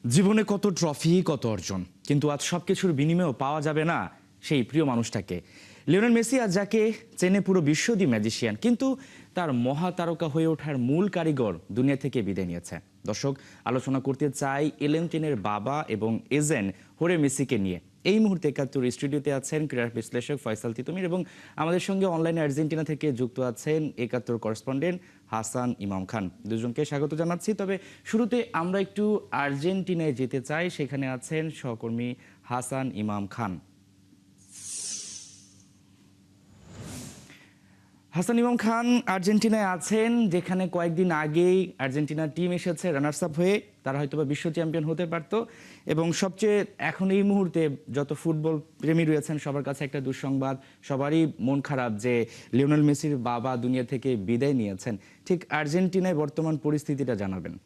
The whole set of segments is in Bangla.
জীবনে কত ট্রফি, কত অর্জন, কিন্তু আজ সবকিছুর বিনিময়েও পাওয়া যাবে না সেই প্রিয় মানুষটাকে। লিওনেল মেসি আজ যাকে চেনে পুরো বিশ্ব, দি ম্যাজিশিয়ান, কিন্তু তার মহাতারকা হয়ে ওঠার মূল কারিগর দুনিয়া থেকে বিদায় নিয়েছে। দর্শক, আলোচনা করতে চাই এলেন্টিনের বাবা এবং এজেন্ট হোরে মেসিকে নিয়ে। এই মুহূর্তে একাত্তর স্টুডিওতে আছেন ক্রীড়া বিশ্লেষক ফয়সাল তিতুমির, এবং আমাদের সঙ্গে অনলাইনে আর্জেন্টিনা থেকে যুক্ত আছেন একাত্তর করেসপন্ডেন্ট হাসান ইমাম খান। দুজনকে স্বাগত জানাচ্ছি। তবে শুরুতে আমরা একটু আর্জেন্টিনায় যেতে চাই, সেখানে আছেন সহকর্মী হাসান ইমাম খান। হাসান ইমাম খান আর্জেন্টিনায় আছেন, যেখানে কয়েকদিন আগেই আর্জেন্টিনার টিম এসেছে রানার্স আপ হয়ে। তারা হয়তোবা বিশ্ব চ্যাম্পিয়ন হতে পারত। এবং সবচেয়ে এখন এই মুহূর্তে যত ফুটবল প্রেমী রয়েছেন সবার কাছে একটা দুঃসংবাদ, সবারই মন খারাপ যে লিওনেল মেসির বাবা দুনিয়া থেকে বিদায় নিয়েছেন। ঠিক আর্জেন্টিনায় বর্তমান পরিস্থিতিটা জানাবেন।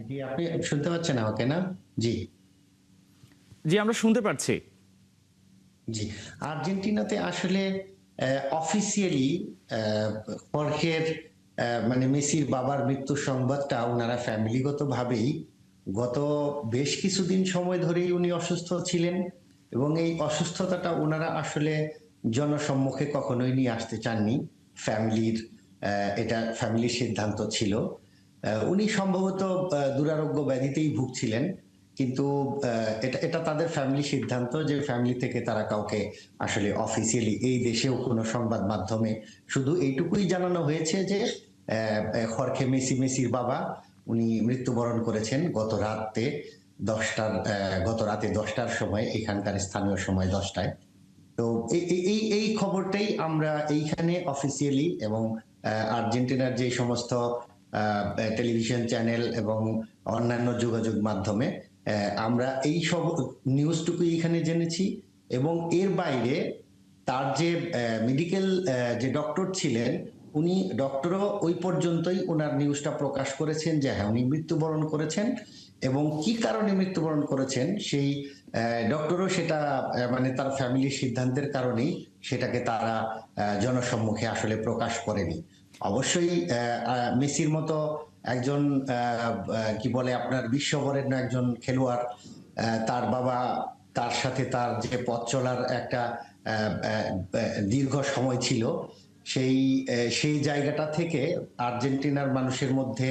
জি, আপনি শুনতে পাচ্ছেন আমাকে না? জি। জি, আমরা শুনতে পাচ্ছি। জি। আর্জেন্টিনাতে আসলে অফিসিয়ালি হর্হের মানে মেসির বাবার মৃত্যুর সংবাদটা উনারা ফ্যামিলিগতভাবেই গত বেশ কিছুদিন সময় ধরেই উনি অসুস্থ ছিলেন, এবং এই অসুস্থতাটা উনারা আসলে জনসম্মুখে কখনোই নিয়ে আসতে চাননি। ফ্যামিলির এটা ফ্যামিলির সিদ্ধান্ত ছিল। উনি সম্ভবত দুরারোগ্য ব্যাধিতেই ভুগছিলেন। কিন্তু এটা এটা তাদের ফ্যামিলি সিদ্ধান্ত যে ফ্যামিলি থেকে তারা কাউকে আসলে অফিসিয়ালি এই দেশেও কোনো সংবাদ মাধ্যমে শুধু এইটুকুই জানানো হয়েছে যে হর্খে মেসির বাবা উনি মৃত্যুবরণ করেছেন গত রাতে 10টার সময়, এখানকার স্থানীয় সময় 10টায়। তো এই খবরটাই আমরা এইখানে অফিসিয়ালি এবং আর্জেন্টিনার যে সমস্ত টেলিভিশন চ্যানেল এবং অন্যান্য যোগাযোগ মাধ্যমে আমরা এই সব নিউজটুকু এখানে জেনেছি। এবং এর বাইরে তার যে মেডিকেল যে ডক্টর ছিলেন, উনি ডক্টরও ওই পর্যন্তই ওনার নিউজটা প্রকাশ করেছেন যে হ্যাঁ উনি মৃত্যুবরণ করেছেন, এবং কি কারণে মৃত্যুবরণ করেছেন সেই ডক্টরও সেটা মানে তার ফ্যামিলির সিদ্ধান্তের কারণেই সেটাকে তারা জনসম্মুখে আসলে প্রকাশ করেনি। অবশ্যই মেসির মতো একজন কি বলে আপনার বিশ্ববরেণ্য একজন খেলোয়াড়, তার বাবা, তার সাথে তার যে পথ চলার একটা দীর্ঘ সময় ছিল, সেই সেই জায়গাটা থেকে আর্জেন্টিনার মানুষের মধ্যে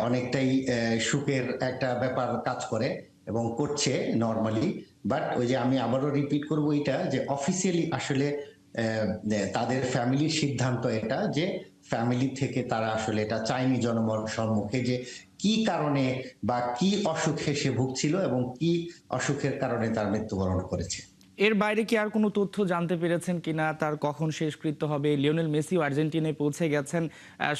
অনেকটাই সুখের একটা ব্যাপার কাজ করে এবং করছে নর্মালি। বাট ওই যে আমি আবারও রিপিট করবো এটা যে অফিসিয়ালি আসলে তাদের ফ্যামিলির সিদ্ধান্ত এটা যে ফ্যামিলি থেকে তারা আসলে এটা চায়নি সম্মুখে যে কি কারণে বা কি অসুখে সে ভুগছিল এবং কি অসুখের কারণে তার মৃত্যুবরণ করেছে। এর বাইরে কি আর কোনো তথ্য জানতে পেরেছেন কিনা? তার কখন শেষকৃত্য হবে? লিওনেল মেসিও আর্জেন্টিনায় পৌঁছে গেছেন।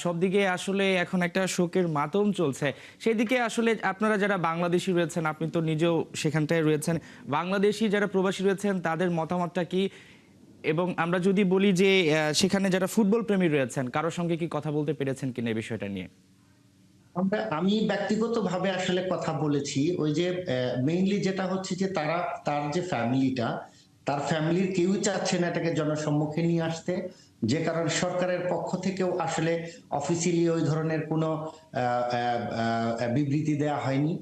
সবদিকে আসলে এখন একটা শোকের মাতম চলছে। সেদিকে আসলে আপনারা যারা বাংলাদেশী রয়েছেন, আপনি তো নিজেও সেখানটায় রয়েছেন, বাংলাদেশী যারা প্রবাসী রয়েছেন তাদের মতামতটা কি? এবং আমরা যদি বলি যে সেখানে যারা ফুটবল প্রেমী রয়েছেন, কারোর সঙ্গে কি কথা বলতে পেরেছেন কিনা এই বিষয়টা নিয়ে? আমি ব্যক্তিগতভাবে আসলে কথা বলেছি। ওই যে মেইনলি যেটা হচ্ছে যে তার যে ফ্যামিলিটা, তার ফ্যামিলির কেউই চাচ্ছে না এটাকে জনসম্মুখে নিয়ে আসতে। যে কারণে সরকারের পক্ষ থেকেও আসলে অফিসিয়ালি ওই ধরনের কোনো বিবৃতি দেয়া হয়নি,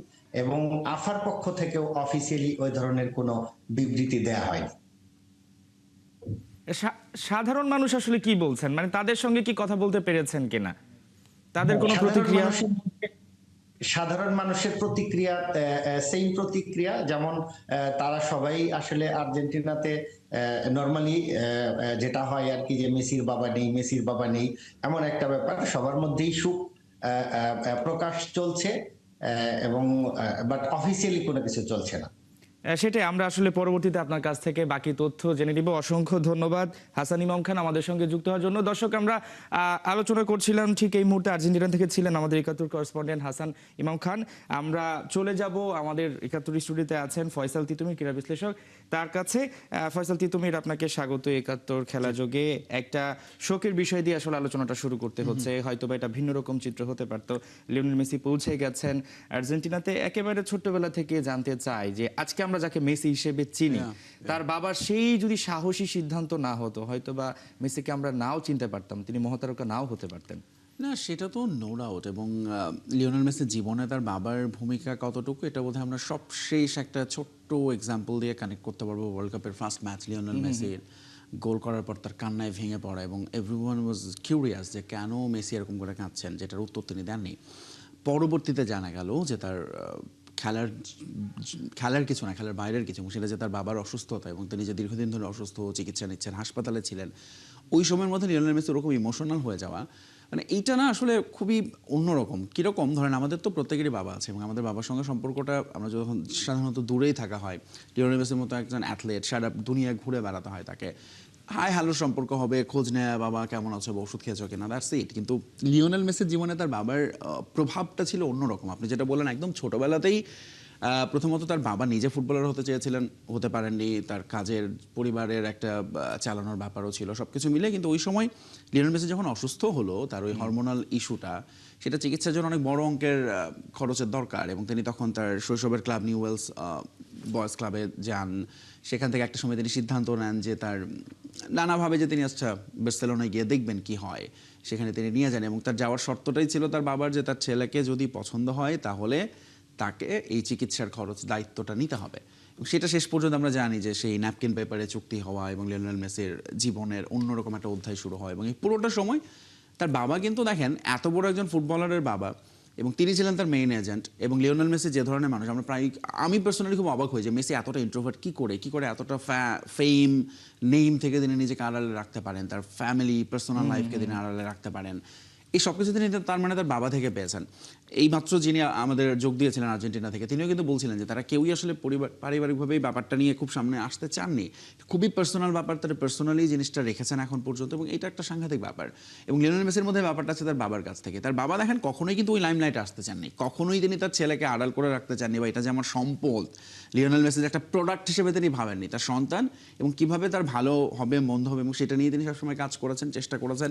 এবং আফার পক্ষ থেকেও অফিসিয়ালি ওই ধরনের কোনো বিবৃতি দেয়া হয়নি। সাধারণ মানুষ আসলে কি বলছেন? মানে তাদের সঙ্গে কি কথা বলতে পেরেছেন কিনা? তাদের কোনো সাধারণ প্রতিক্রিয়া? মানুষের সাধারণ মানুষের প্রতিক্রিয়া সেম প্রতিক্রিয়া, যেমন তারা সবাই আসলে আর্জেন্টিনাতে নর্মালি যেটা হয় আর কি, যে মেসির বাবা নেই এমন একটা ব্যাপার সবার মধ্যেই সুখ প্রকাশ চলছে, এবং বাট অফিসিয়ালি কোনো কিছু চলছে না। সেটাই আমরা আসলে পরবর্তীতে আপনার কাছ থেকে বাকি তথ্য জেনে নিব। অসংখ্য ধন্যবাদ হাসান ইমাম খান আমাদের সঙ্গে যুক্ত হওয়ার জন্য। দর্শক, আমরা আলোচনা করছিলাম, ঠিক এই মুহূর্তে আর্জেন্টিনা থেকে ছিলেন আমাদের ৭১ করেসপন্ডেন্ট হাসান ইমাম খান। আমরা চলে যাব আমাদের ৭১ স্টুডিওতে আছেন ফয়সাল তিতুমির, ক্রীড়া বিশ্লেষক, তার কাছে। ফয়সাল তিতুমির, আপনাকে স্বাগত ৭১ খেলা যোগে। একটা শোকের বিষয় দিয়ে আসলে আলোচনাটা শুরু করতে হচ্ছে, হয়তো বা এটা ভিন্ন রকম চিত্র হতে পারত। লিওনেল মেসি পৌঁছে গেছেন আর্জেন্টিনাতে। একেবারে ছোট্টবেলা থেকে জানতে চাই যে আজকে আমরা যাকে মেসি হিসেবে চিনি, তার বাবার সেই যদি সাহসী সিদ্ধান্ত না হতো, হয়তো বা মেসিকে আমরা নাও চিনতে পারতাম, তিনি মহাতারকা নাও হতে পারতেন। না, সেটা তো নো ডাউট। এবং লিওনেল মেসির জীবনে তার বাবার ভূমিকা কতটুকু, এটা বোধহয় আমরা সবশেষ একটা ছোট্ট এক্সাম্পল দিয়ে কানেক্ট করতে পারবো। ওয়ার্ল্ড কাপের ফার্স্ট ম্যাচ লিওনেল মেসির গোল করার পর তার কান্নায় ভেঙে পড়া, এবং এভরিওয়ান ওয়াজ কিউরিয়াস যে কেন মেসি এরকম করে কাঁদছেন, যেটার উত্তর তিনি দেননি। পরবর্তীতে জানা গেল যে তার খেলার কিছু না, খেলার বাইরের কিছু, এবং সেটা যে তার বাবার অসুস্থতা, এবং তিনি যে দীর্ঘদিন ধরে অসুস্থ, চিকিৎসা নিচ্ছেন, হাসপাতালে ছিলেন। ওই সময়ের মধ্যে লিওনেল মেসি ওরকম ইমোশনাল হয়ে যাওয়া, মানে এইটা না আসলে খুবই অন্যরকম। কীরকম, ধরেন আমাদের তো প্রত্যেকেরই বাবা আছে, এবং আমাদের বাবার সঙ্গে সম্পর্কটা, আমরা যখন সাধারণত দূরেই থাকা হয়, লিওনেল মেসির মতো একজন অ্যাথলেট, সারা দুনিয়া ঘুরে বেড়াতে হয় তাকে, হাই হ্যালো সম্পর্ক হবে, খোঁজ নেয়া, বাবা কেমন আছে, ওষুধ খেয়েছো কিনা, দ্যাটস ইট। কিন্তু লিওনেল মেসির জীবনে তার বাবার প্রভাবটা ছিল অন্যরকম। আপনি যেটা বললেন, একদম ছোটবেলাতেই প্রথমত তার বাবা নিজে ফুটবলার হতে চেয়েছিলেন, হতে পারেননি। তার কাজের, পরিবারের একটা চালানোর ব্যাপারও ছিল, সব কিছু মিলে। কিন্তু ওই সময় লিওনেল মেসি যখন অসুস্থ হলো, তার ওই হরমোনাল ইস্যুটা, সেটা চিকিৎসার জন্য অনেক বড় অঙ্কের খরচের দরকার, এবং তিনি তখন তার শৈশবের ক্লাব নিউওয়েলস বয়েজ ক্লাবে যান। সেখান থেকে একটা সময় তিনি সিদ্ধান্ত নেন যে তার নানাভাবে যে তিনি আচ্ছা বার্সেলোনায় গিয়ে দেখবেন কি হয়, সেখানে তিনি নিয়ে যান। এবং তার যাওয়ার শর্তটাই ছিল তার বাবার, যে তার ছেলেকে যদি পছন্দ হয় তাহলে তাকে এই চিকিৎসার খরচ দায়িত্বটা নিতে হবে। এবং সেটা শেষ পর্যন্ত আমরা জানি যে সেই ন্যাপকিন পেপারে চুক্তি হওয়া, এবং লিওনেল মেসির জীবনের অন্যরকম একটা অধ্যায় শুরু হয়। এবং এই পুরোটা সময় তার বাবা কিন্তু দেখেন এত বড় একজন ফুটবলারের বাবা, এবং তিনি ছিলেন তার মেইন এজেন্ট। এবং লিওনেল মেসি যে ধরনের মানুষ, আমরা প্রায়, আমি পার্সোনালি খুব অবাক হই যে মেসি এতটা ইন্ট্রোভার্ট কী করে এতটা ফেম নেম থেকে তিনি নিজেকে আড়ালে রাখতে পারেন, তার ফ্যামিলি পার্সোনাল লাইফকে তিনি আড়ালে রাখতে পারেন। এই সব কিছু তিনি তার মানে তার বাবা থেকে পেয়েছেন। এইমাত্র যিনি আমাদের যোগ দিয়েছিলেন আর্জেন্টিনা থেকে, তিনিও কিন্তু বলছিলেন যে তারা কেউই আসলে পারিবারিকভাবে এই ব্যাপারটা নিয়ে খুব সামনে আসতে চাননি। খুবই পার্সোনাল ব্যাপার, তারা পার্সোনালি জিনিসটা রেখেছেন এখন পর্যন্ত, এবং এটা একটা সাংঘাতিক ব্যাপার। এবং লিওনেল মেসির মধ্যে ব্যাপারটা আছে তার বাবার কাছ থেকে। তার বাবা দেখেন কখনোই কিন্তু ওই লাইমলাইটে আসতে চাননি, কখনোই তিনি তার ছেলেকে আড়াল করে রাখতে চাননি, বা এটা যে আমার সম্পদ, লিওনেল মেসির একটা প্রোডাক্ট হিসেবে তিনি ভাবেননি, তার সন্তান, এবং কিভাবে তার ভালো হবে মন্দ হবে, এবং সেটা নিয়ে তিনি সবসময় কাজ করেছেন, চেষ্টা করেছেন।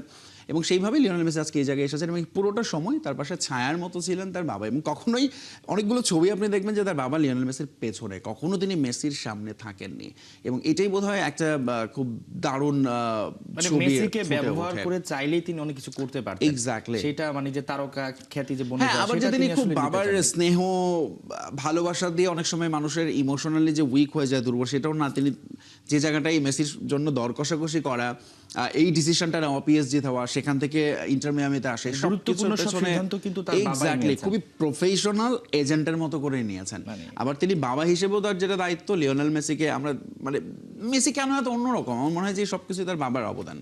এবং সেইভাবেই লিওনেল মেসি আজকে এই জায়গায় এসেছেন, এবং পুরোটা সময় তার পাশে ছায়ার মতো ছিলেন তার বাবা। এবং কখনোই, অনেকগুলো ছবি আপনি দেখবেন যে তার বাবা লিওনেল মেসির পেছনে, কখনো তিনি মেসির সামনে থাকেননি। এবং এটাই বোধহয় একটা খুব দারুণ মানে ছবি মেসিকে ফুটে ব্যবহার ওঠে। করে চাইলেই তিনি অনেক কিছু করতে পারতেন। এক্স্যাক্টলি। সেটা মানে যে তারকা খ্যাতি যে বনে হ্যাঁ, যায়, আবার যে সেটা তিনি খুব আসলে নিতে বাবার চাননি। স্নেহ, ভালোবাসা দিয়ে অনেক সময় মানুষের ইমোশনালি যে উইক হয়ে যায়, দুর্বল, সেটাও না। তিনি যে জায়গাটাই মেসির জন্য দর কষাকষি করা, এই ডিসিশনটা নেওয়া, পিএসজি হওয়া, সেখান থেকে ইন্টার মিয়ামিতে আসে, গুরুত্বপূর্ণ সব সিদ্ধান্ত কিন্তু তার বাবাই এক্স্যাক্টলি নিয়েছেন। খুবই প্রফেশনাল এজেন্টের মতো করে নিয়েছেন। মানে আবার তিনি বাবা হিসেবেও তার যেটা দায়িত্ব, লিওনেল মেসিকে আমরা, মানে মেসি কেন এত অন্যরকম, আমার মনে হয় যে সবকিছু তার বাবার অবদান।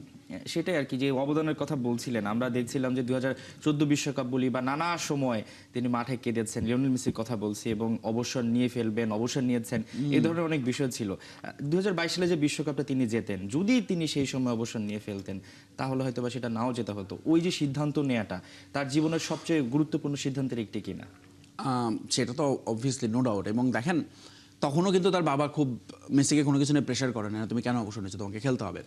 সেটাই আর কি, যে অবদানের কথা বলছিলেন। আমরা দেখছিলাম যে 2014 বিশ্বকাপ বলি বা নানা সময় তিনি মাঠে কেঁদেছেন, লিওনেল মেসির কথা বলছি, এবং অবসর নিয়ে ফেলবেন, অবসর নিয়েছেন, এই ধরনের অনেক বিষয় ছিল। 2022 সালে যে বিশ্বকাপটা তিনি জেতেন, যদি তিনি সেই সময় অবসর নিয়ে ফেলতেন, তাহলে হয়তো বা সেটা নাও যেতে হতো। ওই যে সিদ্ধান্ত নেওয়াটা তার জীবনের সবচেয়ে গুরুত্বপূর্ণ সিদ্ধান্তের একটি কিনা। সেটা তো অবভিয়াসলি নো ডাউট। এবং দেখেন তখনও কিন্তু তার বাবা খুব মেসিকে কোনো কিছু নিয়ে প্রেশার করে না, তুমি কেন অবসর নিচ্ছ, তোমাকে খেলতে হবে।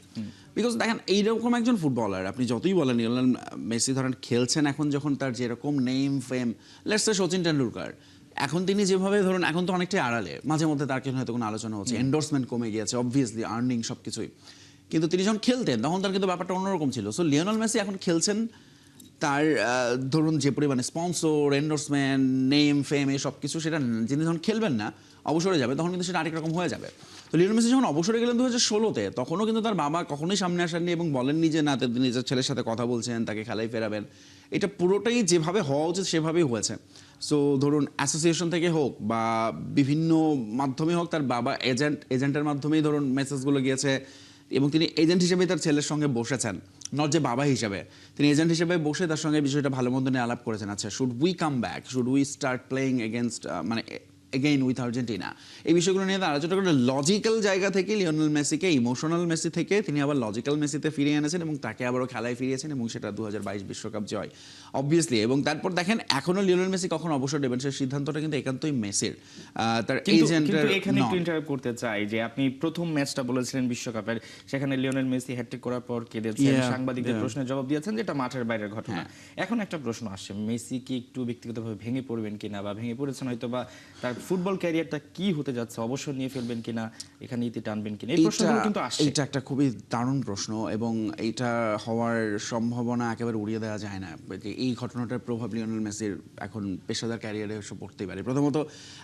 বিকজ দেখেন এইরকম একজন ফুটবলার, আপনি যতই বলেন লিওনেল মেসি ধরেন খেলছেন এখন, যখন তার যেরকম name fame, let's say Sachin Tendulkar, এখন তিনি যেভাবে ধরুন, এখন তো অনেকটাই আড়ালে, মাঝে মধ্যে তার কিন্তু হয়তো কোনো আলোচনা হচ্ছে, এন্ডোর্সমেন্ট কমে গিয়েছে, অবভিয়াসলি আর্নিং সব কিছুই। কিন্তু তিনি যখন খেলতেন তখন তার কিন্তু ব্যাপারটা অন্যরকম ছিল। সো লিওনেল মেসি এখন খেলছেন, তার ধরুন যে পরিমাণে স্পন্সর, এন্ডোর্সমেন্ট, নেম ফেম, এই সব কিছু, সেটা যিনি যখন খেলবেন না, অবসরে যাবে, তখন কিন্তু সেটা আরেক রকম হয়ে যাবে। তো লিওনেল মেসি যখন অবসরে গেলেন 2016-তে, তখনও কিন্তু তার বাবা কখনোই সামনে আসেননি এবং বলেননি যে না, তিনি নিজের ছেলের সাথে কথা বলছেন, তাকে খেলায় ফেরাবেন। এটা পুরোটাই যেভাবে হওয়া উচিত সেভাবেই হয়েছে। সো ধরুন অ্যাসোসিয়েশন থেকে হোক বা বিভিন্ন মাধ্যমে হোক, তার বাবা এজেন্টের মাধ্যমেই ধরুন মেসেজগুলো গিয়েছে, এবং তিনি এজেন্ট হিসেবে তার ছেলের সঙ্গে বসেছেন, নট যে বাবা হিসেবে। তিনি এজেন্ট হিসেবে বসে তার সঙ্গে বিষয়টা ভালো মন্দ নিয়ে আলাপ করেছেন। আচ্ছা, should we come back, should we start playing against, মানে এগেইন উইথ আর্জেন্টিনা। এই বিষয়গুলো নিয়ে আলোচনা করে লজিক্যাল জায়গা থেকে লিওনেল মেসিকে ইমোশনাল মেসি থেকে তিনি আবার লজিক্যাল মেসিতে ফিরিয়ে এনেছেন এবং তাকে আবারও খেলায় ফিরিয়েছেন এবং সেটা 2022 বিশ্বকাপ জয় অবভিয়াসলি। এবং তারপর দেখেন এখনো লিওনেল মেসি কখন অবসর নেবেন সেই সিদ্ধান্তটা কিন্তু একান্তই মেসির, তার এজেন্টের। কিন্তু এখানে একটু ইন্টারাপ্ট করতে চাই যে আপনি প্রথম ম্যাচটা বলেছিলেন বিশ্বকাপের, সেখানে লিওনেল মেসি হ্যাটট্রিক করার পর কেঁদেছেন, সাংবাদিকদের প্রশ্নের জবাব দিয়েছেন, যেটা মাঠের বাইরের ঘটনা। এখন একটা প্রশ্ন আসছে, মেসি কি একটু ব্যক্তিগতভাবে ভেঙে পড়বেন কিনা, বা ভেঙে পড়েছেন হয়তো, বা তার ফুটবল ক্যারিয়ারটা কি হতে যাচ্ছে, অবসর নিয়ে ফেলবেন কিনা, এখানে ইতি টানবেন কিনা, এই প্রশ্নগুলো কিন্তু আসছে। এটা একটা খুবই দারুণ প্রশ্ন এবং এইটা হওয়ার সম্ভাবনা একেবারে উড়িয়ে দেওয়া যায় না। যে এই ঘটনাটার প্রভাব লিওনেল মেসির এখন পেশাদার ক্যারিয়ারে এসে পড়তেই পারে। প্রথমত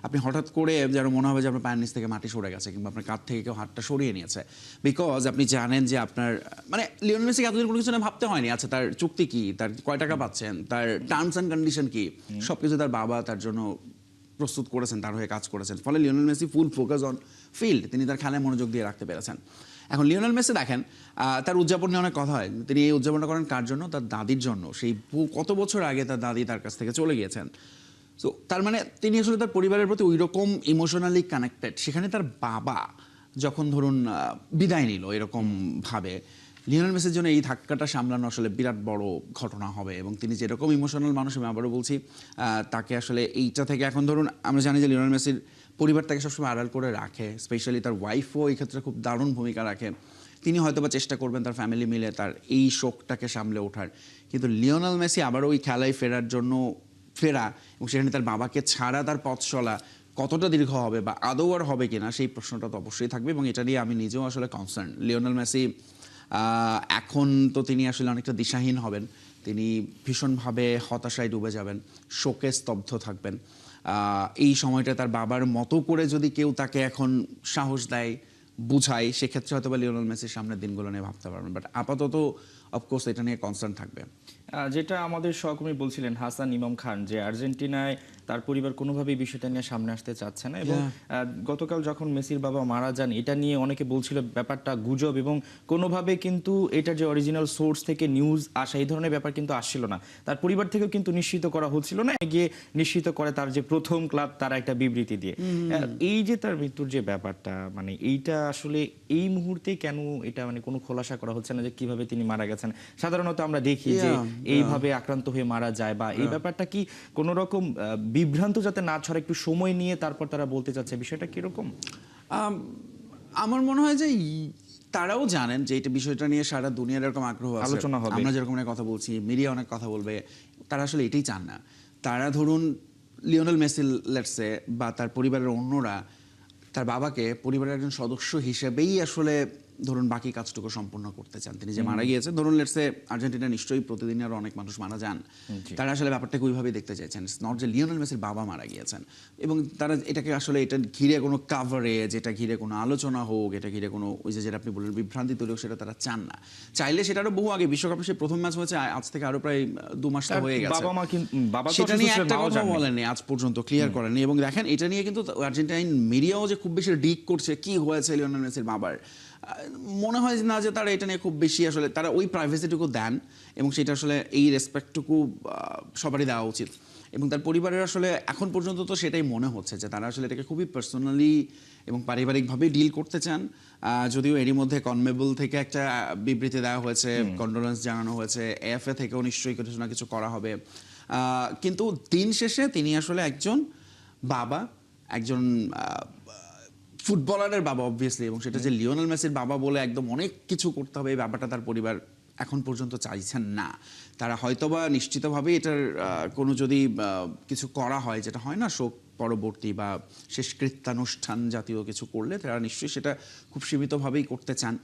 আপনি হঠাৎ করে যেন মনে হবে যে আপনার পায়ের নিচ থেকে মাটি সরে গেছে কিংবা আপনার কাঁধ থেকে কেউ হাতটা সরিয়ে নিয়েছে, বিকজ আপনি জানেন যে আপনার মানে লিওনেল মেসিকে এতদিন কোনো কিছু না ভাবতে হয়নি। আচ্ছা, তার চুক্তি কি, তার কয় টাকা পাচ্ছেন, তার টার্মস অ্যান্ড কন্ডিশন কি, সবকিছু তার বাবা তার জন্য প্রস্তুত করেছেন, তার হয়ে কাজ করেছেন। ফলে Lionel Messi full focus on field, তিনি তার খেলায় মনোযোগ দিয়ে রাখতে পেরেছেন। এখন লিওনেল মেসি দেখেন তার উদযাপন নিয়ে অনেক কথা হয়, তিনি এই উদযাপনটা করেন কার জন্য? তার দাদির জন্য। সেই কত বছর আগে তার দাদি তার কাছ থেকে চলে গিয়েছেন। সো তার মানে তিনি আসলে তার পরিবারের প্রতি ওই রকম ইমোশনালি কানেক্টেড। সেখানে তার বাবা যখন ধরুন বিদায় নিল এরকম ভাবে, লিওনেল মেসির জন্য এই ধাক্কাটা সামলানো আসলে বিরাট বড় ঘটনা হবে। এবং তিনি যেরকম ইমোশনাল মানুষ, আমি আবারও বলছি, তাকে আসলে এইটা থেকে এখন ধরুন আমরা জানি যে লিওনেল মেসির পরিবার তাকে সবসময় আড়াল করে রাখে, স্পেশালি তার ওয়াইফও এই ক্ষেত্রে খুব দারুণ ভূমিকা রাখে। তিনি হয়তো বা চেষ্টা করবেন তার ফ্যামিলি মিলে তার এই শোকটাকে সামলে ওঠার, কিন্তু লিওনেল মেসি আবারও ওই খেলায় ফেরার জন্য ফেরা এবং সেখানে তার বাবাকে ছাড়া তার পথ চলা কতটা দীর্ঘ হবে বা আদৌ আর হবে কিনা সেই প্রশ্নটা তো অবশ্যই থাকবে। এবং এটা নিয়ে আমি নিজেও আসলে কনসার্ন। লিওনেল মেসি এখন তো তিনি আসলে অনেকটা দিশাহীন হবেন, তিনি ভীষণভাবে হতাশায় ডুবে যাবেন, শোকে স্তব্ধ থাকবেন। এই সময়টা তার বাবার মতো করে যদি কেউ তাকে এখন সাহস দেয়, বুঝায়, সেক্ষেত্রে হয়তো বা লিওনেল মেসির সামনের দিনগুলো নিয়ে ভাবতে পারবেন। বাট আপাতত অফকোর্স এটা নিয়ে কনসার্ন থাকবে। যেটা আমাদের সহকর্মী বলছিলেন হাসান ইমাম খান, যে আর্জেন্টিনায় তার পরিবার কোনোভাবেই বিষয়টা নিয়ে সামনে আসতে চাচ্ছে না। এবং গতকাল যখন মেসির বাবা মারা যান, এটা নিয়ে অনেকে বলছিল ব্যাপারটা গুজব, এবং কোনোভাবে কিন্তু এটার যে অরিজিনাল সোর্স থেকে নিউজ আসা, এই ধরনের ব্যাপার কিন্তু আসছিল না। তার পরিবার থেকেও কিন্তু নিশ্চিত করা হচ্ছিল না, গিয়ে নিশ্চিত করে তার যে প্রথম ক্লাব তারা একটা বিবৃতি দিয়ে। এই যে তার মৃত্যুর যে ব্যাপারটা, মানে এইটা আসলে এই মুহূর্তে কেন এটা মানে কোনো খোলাসা করা হচ্ছে না যে কিভাবে তিনি মারা গেছেন? সাধারণত আমরা দেখি যে এইভাবে আক্রান্ত হয়ে মারা যায়, বা এই ব্যাপারটা কি কোনো রকম বিভ্রান্ত যাতে না ছড়ে, একটু সময় নিয়ে তারপর তারা বলতে চাচ্ছে, বিষয়টা কিরকম? আমার মনে হয় যে তারাও জানেন যে এটা বিষয়টা নিয়ে সারা দুনিয়ার এরকম আগ্রহ আছে, আলোচনা হবে, আমরা যেরকম কথা বলছি, মিডিয়া অনেক কথা বলবে, তারা আসলে এটাই চান না। তারা ধরুন লিওনেল মেসি লেটসে বা তার পরিবারের অন্যরা তার বাবাকে পরিবারের একজন সদস্য হিসেবেই আসলে ধরুন বাকি কাজটুকু সম্পূর্ণ করতে চান। তিনি যে মারা গিয়েছেন, ধরুন লেটসে আর্জেন্টিনা নিশ্চয়ই প্রতিদিন আরো অনেক মানুষ মারা যান, তারা আসলে ব্যাপারটাকে ওইভাবে দেখতে চাইছেন, নট যে লিওনেল মেসির বাবা মারা গিয়েছেন। এবং তারা এটাকে আসলে এটা ঘিরে কোনো কাভারেজ, এটা ঘিরে কোনো আলোচনা হোক, এটা ঘিরে কোনো ওই যে যেটা আপনি বললেন বিভ্রান্তি তৈরি হোক, সেটা তারা চান না। চাইলে সেটা আরো বহু আগে বিশ্বকাপে সে প্রথম ম্যাচ হয়েছে আজ থেকে আরো প্রায় 2 মাস হয়ে গেছে, সেটা নিয়ে একটা কথা বলেননি আজ পর্যন্ত, ক্লিয়ার করেননি। এবং দেখেন এটা নিয়ে কিন্তু আর্জেন্টাইন মিডিয়াও যে খুব বেশি ডিগ করছে কি হয়েছে লিওনেল মেসির বাবার, মনে হয় না যে তারা এটা নিয়ে খুব বেশি আসলে তারা ওই প্রাইভেসিটুকু দেন এবং সেটা আসলে এই রেসপেক্টটুকু সবারই দেওয়া উচিত। এবং তার পরিবারের আসলে এখন পর্যন্ত তো সেটাই মনে হচ্ছে যে তারা আসলে এটাকে খুবই পার্সোনালি এবং পারিবারিকভাবে ডিল করতে চান। যদিও এরই মধ্যে কনমেবল থেকে একটা বিবৃতি দেওয়া হয়েছে, কন্ডোলেন্স জানানো হয়েছে, এএফএ থেকেও নিশ্চয়ই কিছু না কিছু করা হবে। কিন্তু দিন শেষে তিনি আসলে একজন বাবা, একজন ফুটবলারের বাবা অবভিয়াসলি, এবং সেটা যে লিওনেল মেসির বাবা বলে একদম অনেক কিছু করতে হবে এই ব্যাপারটা তার পরিবার এখন পর্যন্ত চাইছেন না। তারা হয়তোবা নিশ্চিতভাবে এটার কোনো যদি কিছু করা হয়, যেটা হয় না শোক পরবর্তী বা শেষকৃত্যানুষ্ঠান জাতীয় কিছু করলে, তারা নিশ্চয়ই সেটা খুব সীমিতভাবেই করতে চান।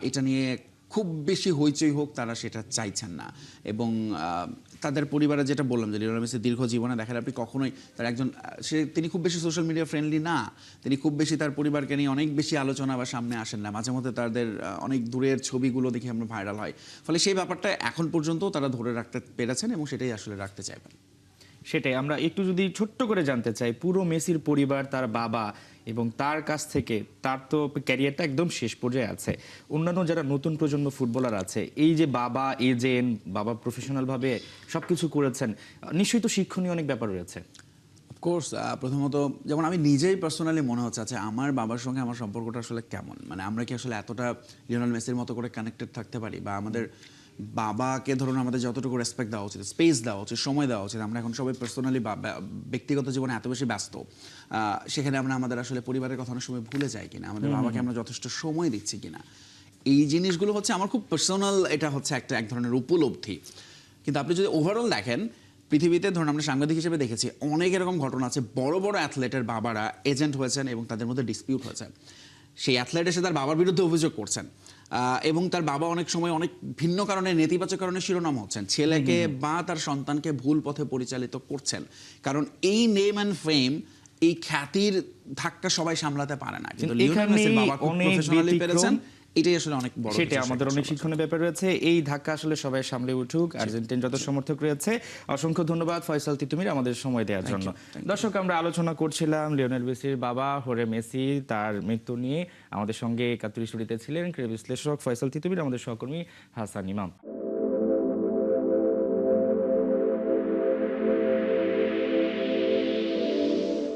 এটা নিয়ে খুব বেশি হইচই হোক তারা সেটা চাইছেন না। এবং তাদের পরিবারে যেটা বললাম যে লিওনেল মেসির দীর্ঘ জীবনে দেখেন আপনি কখনোই তার একজন তিনি খুব বেশি সোশ্যাল মিডিয়া ফ্রেন্ডলি না, তিনি খুব বেশি তার পরিবারকে নিয়ে অনেক বেশি আলোচনা বা সামনে আসেন না, মাঝে মধ্যে তাদের অনেক দূরের ছবিগুলো দেখে আমরা ভাইরাল হয়। ফলে সেই ব্যাপারটা এখন পর্যন্ত তারা ধরে রাখতে পেরেছেন এবং সেটাই আসলে রাখতে চাইবেন। সেটাই আমরা একটু যদি ছোট্ট করে জানতে চাই, পুরো মেসির পরিবার, তার বাবা এবং তার কাছ থেকে, তার তো ক্যারিয়ারটা একদম শেষ পর্যায়ে আছে, অন্যান্য যারা নতুন প্রজন্ম ফুটবলার আছে, এই যে বাবা এজেন্ট, বাবা প্রফেশনালভাবে সবকিছু করেছেন, নিশ্চয়ই তো শিক্ষণীয় অনেক ব্যাপার রয়েছে। অফকোর্স প্রথমত যেমন আমি নিজেই পার্সোনালি মনে হচ্ছে আচ্ছা আমার বাবার সঙ্গে আমার সম্পর্কটা আসলে কেমন, মানে আমরা কি আসলে এতটা লিওনেল মেসির মতো করে কানেক্টেড থাকতে পারি, বা আমাদের বাবাকে ধরুন আমাদের যতটুকু রেসপেক্ট দেওয়া উচিত, স্পেস দেওয়া উচিত, সময় দেওয়া উচিত, আমরা এখন সবাই পার্সোনালি ব্যক্তিগত জীবনে এত বেশি ব্যস্ত, সেখানে আমরা আমাদের আসলে পরিবারের কথা অনেক সময় ভুলে যাই কিনা, আমাদের বাবাকে আমরা যথেষ্ট সময় দিচ্ছি কিনা, এই জিনিসগুলো হচ্ছে আমার খুব পার্সোনাল, এটা হচ্ছে এক ধরনের উপলব্ধি। কিন্তু আপনি যদি ওভারঅল দেখেন পৃথিবীতে, ধরুন আমরা সাংবাদিক হিসেবে দেখেছি অনেক এরকম ঘটনা আছে, বড় বড় অ্যাথলেটের বাবারা এজেন্ট হয়েছেন এবং তাদের মধ্যে ডিসপিউট হয়েছে, সেই অ্যাথলেট এসে তার বাবার বিরুদ্ধে অভিযোগ করছেন, এবং তার বাবা অনেক সময় অনেক ভিন্ন কারণে, নেতিবাচক কারণে শিরোনাম হচ্ছেন, ছেলেকে বা তার সন্তানকে ভুল পথে পরিচালিত করছেন, কারণ এই নেম অ্যান্ড ফেম, এই খ্যাতির ধাক্কা সবাই সামলাতে পারে না, কিন্তু লিওনেল মেসির বাবা খুব প্রফেশনালি পেরেছেন, এটাই আসলে অনেক বড় সেটা আমাদের অনেক শিক্ষণীয় ব্যাপার রয়েছে। এই ধাক্কা আসলে সবাই সামলে উঠুক, আর্জেন্টিন যত সমর্থক রয়েছে। অসংখ্য ধন্যবাদ ফয়সাল তিতুমির আমাদের সময় দেওয়ার জন্য। দর্শক, আমরা আলোচনা করছিলাম লিওনেল মেসির বাবা হোরে মেসি, তার মৃত্যু নিয়ে। আমাদের সঙ্গে ৭১ স্টুডিওতে ছিলেন ক্রীড়া বিশ্লেষক ফয়সাল তিতুমির, আমাদের সহকর্মী হাসান ইমাম।